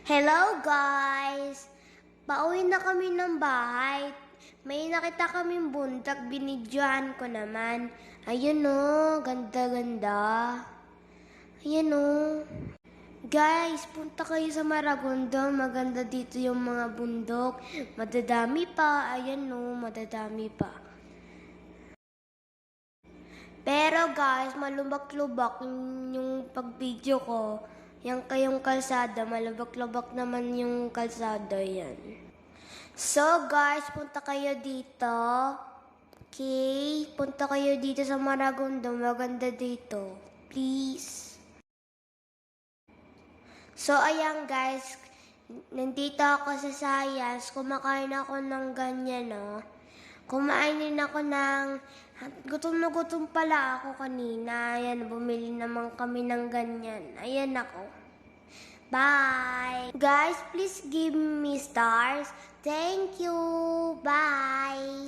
Hello guys! Pauwi na kami ng bahay. May nakita kaming bundok, binidyohan ko naman. Ayun o, ganda-ganda. Ayun o. Guys, punta kayo sa Maragondon. Maganda dito yung mga bundok. Madadami pa. Ayan o, madadami pa. Pero guys, malubak-lubak yung pag-video ko. Yang kayong kalsada, malubak-lubak naman yung kalsada yan. So guys, punta kayo dito. Okay? Punta kayo dito sa Maragondon. Maganda dito. Please. So ayan guys, nandito ako sa Science. Kumakain ako ng ganyan, no? Kumain din ako ng... Gutom na gutom pala ako kanina. Ayan, bumili naman kami ng ganyan. Ayan ako. Bye! Guys, please give me stars. Thank you. Bye!